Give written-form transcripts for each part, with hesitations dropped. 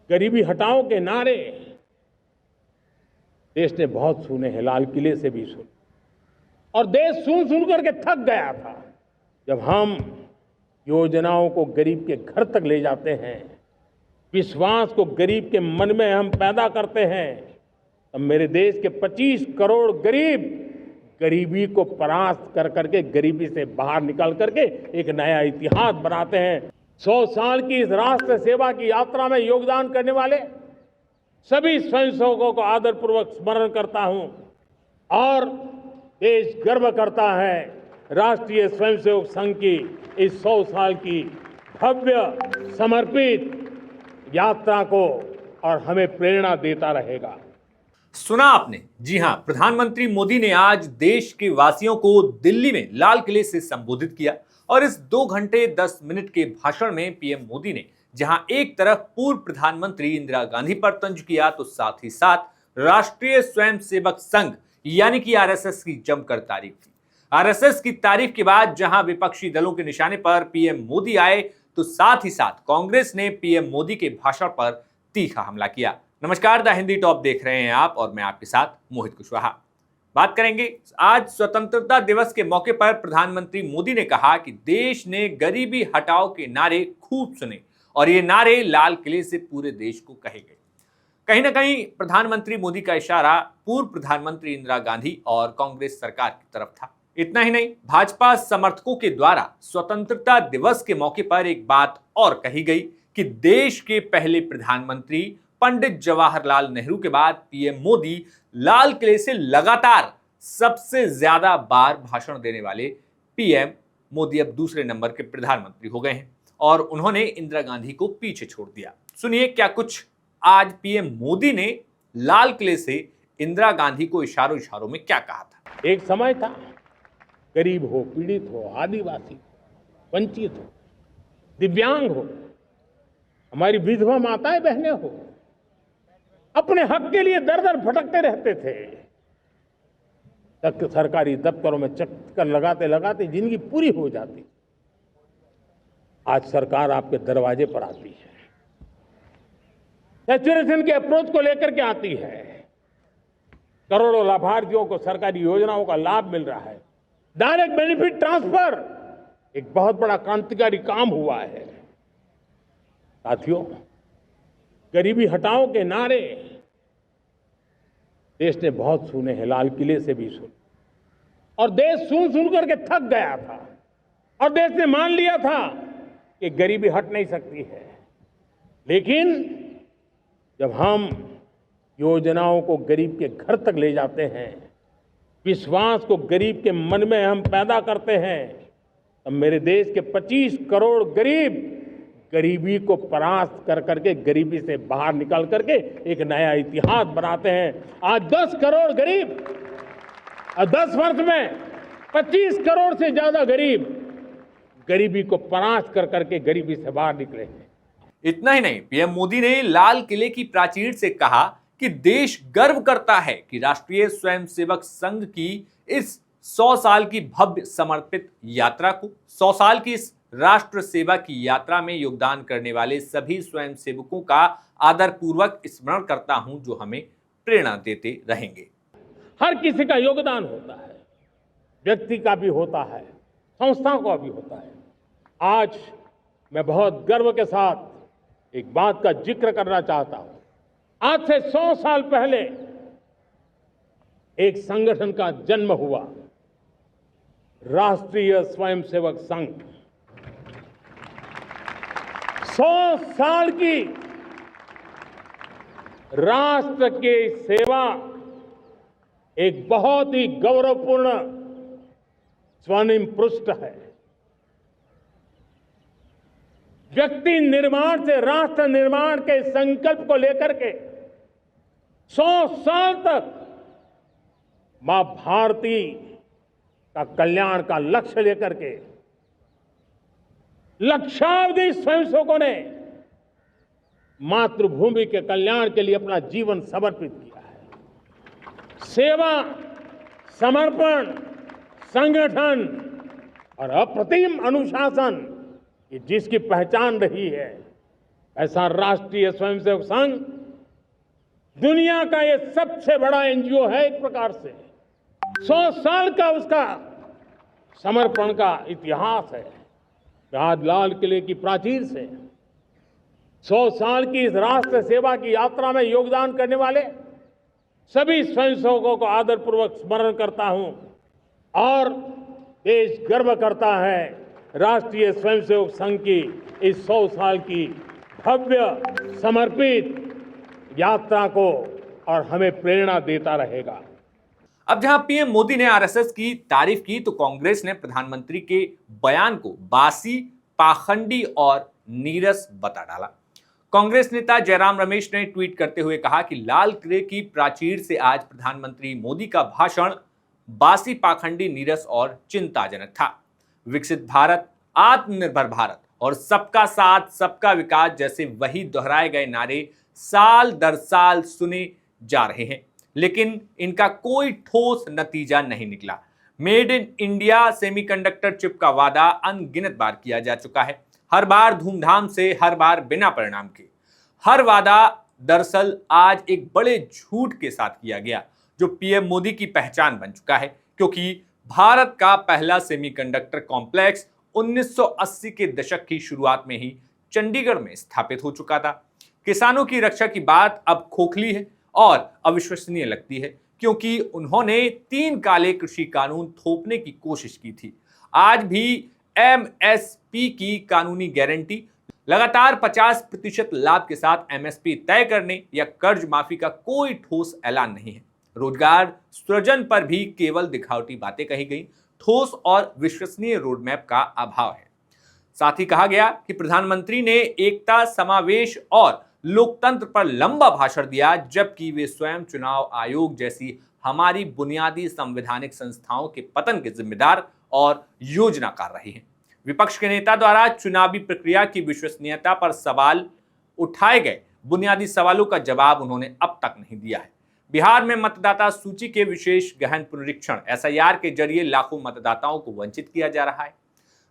गरीबी हटाओ के नारे देश ने बहुत सुने हैं, लाल किले से भी सुने, और देश सुन सुन करके थक गया था। जब हम योजनाओं को गरीब के घर तक ले जाते हैं, विश्वास को गरीब के मन में हम पैदा करते हैं, तब मेरे देश के 25 करोड़ गरीब गरीबी को परास्त कर करके, गरीबी से बाहर निकल करके एक नया इतिहास बनाते हैं। 100 साल की इस राष्ट्र सेवा की यात्रा में योगदान करने वाले सभी स्वयंसेवकों को आदरपूर्वक स्मरण करता हूं और देश गर्व करता है राष्ट्रीय स्वयंसेवक संघ की इस 100 साल की भव्य समर्पित यात्रा को, और हमें प्रेरणा देता रहेगा। सुना आपने, जी हां, प्रधानमंत्री मोदी ने आज देश के वासियों को दिल्ली में लाल किले से संबोधित किया और इस 2 घंटे 10 मिनट के भाषण में पीएम मोदी ने जहां एक तरफ पूर्व प्रधानमंत्री इंदिरा गांधी पर तंज किया, तो साथ ही साथ राष्ट्रीय स्वयंसेवक संघ यानी कि आरएसएस की जमकर तारीफ की। आरएसएस की तारीफ के बाद जहां विपक्षी दलों के निशाने पर पीएम मोदी आए, तो साथ ही साथ कांग्रेस ने पीएम मोदी के भाषण पर तीखा हमला किया। नमस्कार, द हिंदी टॉप देख रहे हैं आप और मैं आपके साथ मोहित कुशवाहा। बात करेंगे आज स्वतंत्रता दिवस के मौके पर प्रधानमंत्री मोदी ने कहा कि देश ने गरीबी हटाओ के नारे खूब सुने और ये नारे लाल किले से पूरे देश को कहे गए। कहीं ना कहीं प्रधानमंत्री मोदी का इशारा पूर्व प्रधानमंत्री इंदिरा गांधी और कांग्रेस सरकार की तरफ था। इतना ही नहीं, भाजपा समर्थकों के द्वारा स्वतंत्रता दिवस के मौके पर एक बात और कही गई कि देश के पहले प्रधानमंत्री पंडित जवाहरलाल नेहरू के बाद पीएम मोदी लाल किले से लगातार सबसे ज्यादा बार भाषण देने वाले पीएम मोदी अब दूसरे नंबर के प्रधानमंत्री हो गए हैं और उन्होंने इंदिरा गांधी को पीछे छोड़ दिया। सुनिए क्या कुछ आज पीएम मोदी ने लाल किले से इंदिरा गांधी को इशारों इशारों में क्या कहा था। एक समय था, गरीब हो, पीड़ित हो, आदिवासी हो, वंचित हो, दिव्यांग हो, हमारी विधवा माताएं बहनें हो, अपने हक के लिए दर दर भटकते रहते थे। तक सरकारी दफ्तरों में चक्कर लगाते लगाते जिंदगी पूरी हो जाती। आज सरकार आपके दरवाजे पर आती है, सैचुरेशन के अप्रोच को लेकर के आती है, करोड़ों लाभार्थियों को सरकारी योजनाओं का लाभ मिल रहा है, डायरेक्ट बेनिफिट ट्रांसफर एक बहुत बड़ा क्रांतिकारी काम हुआ है। साथियों, गरीबी हटाओ के नारे देश ने बहुत सुने हैं, लाल किले से भी सुने, और देश सुन सुन करके थक गया था और देश ने मान लिया था कि गरीबी हट नहीं सकती है। लेकिन जब हम योजनाओं को गरीब के घर तक ले जाते हैं, विश्वास को गरीब के मन में हम पैदा करते हैं, तब मेरे देश के 25 करोड़ गरीब गरीबी को परास्त कर करके, गरीबी से बाहर निकल करके एक नया इतिहास बनाते हैं। आज 10 करोड़ गरीब और 10 वर्ष में 25 करोड़ से ज्यादा गरीब गरीबी को परास्त कर करके गरीबी से बाहर निकले हैं। इतना ही नहीं, पीएम मोदी ने लाल किले की प्राचीर से कहा कि देश गर्व करता है कि राष्ट्रीय स्वयंसेवक संघ की इस 100 साल की भव्य समर्पित यात्रा को, 100 साल की इस राष्ट्र सेवा की यात्रा में योगदान करने वाले सभी स्वयंसेवकों का आदरपूर्वक स्मरण करता हूं, जो हमें प्रेरणा देते रहेंगे। हर किसी का योगदान होता है, व्यक्ति का भी होता है, संस्थाओं का भी होता है। आज मैं बहुत गर्व के साथ एक बात का जिक्र करना चाहता हूं। आज से 100 साल पहले एक संगठन का जन्म हुआ, राष्ट्रीय स्वयंसेवक संघ। 100 साल की राष्ट्र की सेवा एक बहुत ही गौरवपूर्ण स्वर्णिम पृष्ठ है। व्यक्ति निर्माण से राष्ट्र निर्माण के संकल्प को लेकर के 100 साल तक मां भारती का कल्याण का लक्ष्य लेकर के लक्षावधि स्वयंसेवकों ने मातृभूमि के कल्याण के लिए अपना जीवन समर्पित किया है। सेवा, समर्पण, संगठन और अप्रतिम अनुशासन, ये जिसकी पहचान रही है, ऐसा राष्ट्रीय स्वयंसेवक संघ दुनिया का ये सबसे बड़ा एनजीओ है एक प्रकार से। 100 साल का उसका समर्पण का इतिहास है। आज लाल किले की प्राचीर से 100 साल की इस राष्ट्र सेवा की यात्रा में योगदान करने वाले सभी स्वयंसेवकों को आदरपूर्वक स्मरण करता हूं और देश गर्व करता है राष्ट्रीय स्वयंसेवक संघ की इस 100 साल की भव्य समर्पित यात्रा को, और हमें प्रेरणा देता रहेगा। अब जहां पीएम मोदी ने आरएसएस की तारीफ की तो कांग्रेस ने प्रधानमंत्री के बयान को बासी, पाखंडी और नीरस बता डाला। कांग्रेस नेता जयराम रमेश ने ट्वीट करते हुए कहा कि लाल किले की प्राचीर से आज प्रधानमंत्री मोदी का भाषण बासी, पाखंडी, नीरस और चिंताजनक था। विकसित भारत, आत्मनिर्भर भारत और सबका साथ सबका विकास जैसे वही दोहराए गए नारे साल दर साल सुने जा रहे हैं, लेकिन इनका कोई ठोस नतीजा नहीं निकला। Made in India semiconductor chip का वादा अनगिनत बार किया जा चुका है, हर बार धूमधाम से, हर बार बिना परिणाम के। हर वादा दरअसल आज एक बड़े झूठ के साथ किया गया, जो पीएम मोदी की पहचान बन चुका है, क्योंकि भारत का पहला सेमीकंडक्टर कॉम्प्लेक्स 1980 के दशक की शुरुआत में ही चंडीगढ़ में स्थापित हो चुका था। किसानों की रक्षा की बात अब खोखली है और अविश्वसनीय लगती है, क्योंकि उन्होंने 3 काले कृषि कानून थोपने की कोशिश की थी। आज भी एमएसपी की कानूनी गारंटी, लगातार 50% लाभ के साथ एमएसपी तय करने या कर्ज माफी का कोई ठोस ऐलान नहीं है। रोजगार सृजन पर भी केवल दिखावटी बातें कही गई, ठोस और विश्वसनीय रोडमैप का अभाव है। साथ ही कहा गया कि प्रधानमंत्री ने एकता, समावेश और लोकतंत्र पर लंबा भाषण दिया, जबकि वे स्वयं चुनाव आयोग जैसी हमारी बुनियादी संवैधानिक संस्थाओं के पतन के जिम्मेदार और योजनाकार रहे हैं। विपक्ष के नेता द्वारा चुनावी प्रक्रिया की विश्वसनीयता पर सवाल उठाए गए बुनियादी सवालों का जवाब उन्होंने अब तक नहीं दिया है। बिहार में मतदाता सूची के विशेष गहन पुनरीक्षण एसआईआर के जरिए लाखों मतदाताओं को वंचित किया जा रहा है।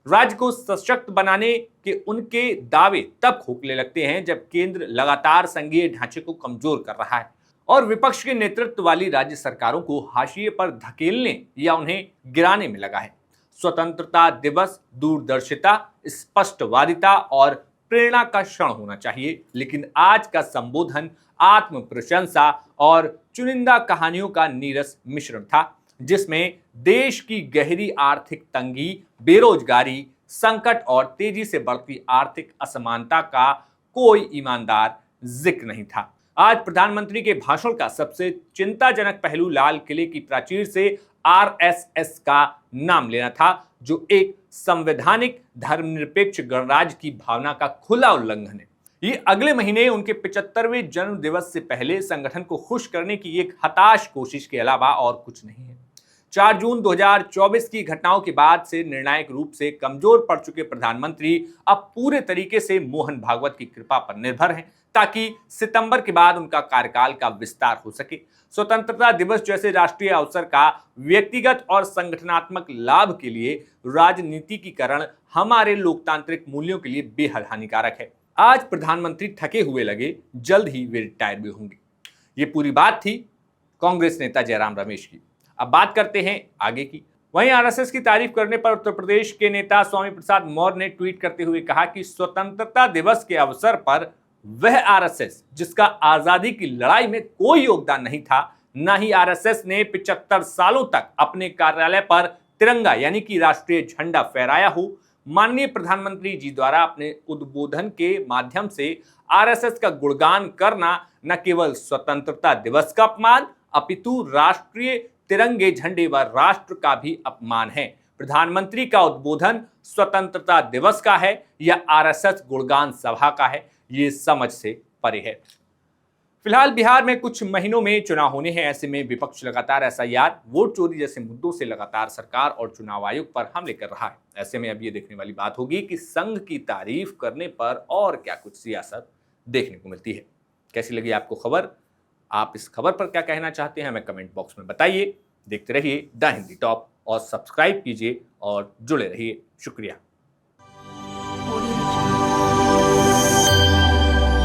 राज्य को सशक्त बनाने के उनके दावे तब खोखले लगते हैं जब केंद्र लगातार संघीय ढांचे को कमजोर कर रहा है और विपक्ष के नेतृत्व वाली राज्य सरकारों को हाशिए पर धकेलने या उन्हें गिराने में लगा है। स्वतंत्रता दिवस दूरदर्शिता, स्पष्टवादिता और प्रेरणा का क्षण होना चाहिए, लेकिन आज का संबोधन आत्म प्रशंसा और चुनिंदा कहानियों का नीरस मिश्रण था, जिसमें देश की गहरी आर्थिक तंगी, बेरोजगारी, संकट और तेजी से बढ़ती आर्थिक असमानता का कोई ईमानदार जिक्र नहीं था। आज प्रधानमंत्री के भाषण का सबसे चिंताजनक पहलू लाल किले की प्राचीर से आरएसएस का नाम लेना था, जो एक संवैधानिक धर्मनिरपेक्ष गणराज्य की भावना का खुला उल्लंघन है। ये अगले महीने उनके 75वें जन्म दिवस से पहले संगठन को खुश करने की एक हताश कोशिश के अलावा और कुछ नहीं है। 4 जून 2024 की घटनाओं के बाद से निर्णायक रूप से कमजोर पड़ चुके प्रधानमंत्री अब पूरे तरीके से मोहन भागवत की कृपा पर निर्भर हैं, ताकि सितंबर के बाद उनका कार्यकाल का विस्तार हो सके। स्वतंत्रता दिवस जैसे राष्ट्रीय अवसर का व्यक्तिगत और संगठनात्मक लाभ के लिए राजनीतिकीकरण हमारे लोकतांत्रिक मूल्यों के लिए बेहद हानिकारक है। आज प्रधानमंत्री थके हुए लगे, जल्द ही वे रिटायर भी होंगे। ये पूरी बात थी कांग्रेस नेता जयराम रमेश की। अब बात करते हैं आगे की। वहीं आरएसएस की तारीफ करने पर उत्तर प्रदेश के नेता स्वामी प्रसाद मौर्य ने ट्वीट करते हुए कहा कि स्वतंत्रता दिवस के अवसर पर वह आरएसएस जिसका आजादी की लड़ाई में कोई योगदान नहीं था, न ही आरएसएस ने 75 सालों तक अपने कार्यालय पर तिरंगा यानी कि राष्ट्रीय झंडा फहराया हो, माननीय प्रधानमंत्री जी द्वारा अपने उद्बोधन के माध्यम से आरएसएस का गुणगान करना न केवल स्वतंत्रता दिवस का अपमान अपितु राष्ट्रीय तिरंगे झंडे व राष्ट्र का भी अपमान है। प्रधानमंत्री का उद्बोधन स्वतंत्रता दिवस का है या आरएसएस गुणगान सभा का है, ये समझ से परे है। फिलहाल बिहार में कुछ महीनों में चुनाव होने हैं। ऐसे में विपक्ष लगातार एसआईआर, वोट चोरी जैसे मुद्दों से लगातार सरकार और चुनाव आयोग पर हमले कर रहा है। ऐसे में अब ये देखने वाली बात होगी कि संघ की तारीफ करने पर और क्या कुछ सियासत देखने को मिलती है। कैसी लगी आपको खबर? आप इस खबर पर क्या कहना चाहते हैं हमें कमेंट बॉक्स में बताइए। देखते रहिए द हिंदी टॉप और सब्सक्राइब कीजिए और जुड़े रहिए। शुक्रिया।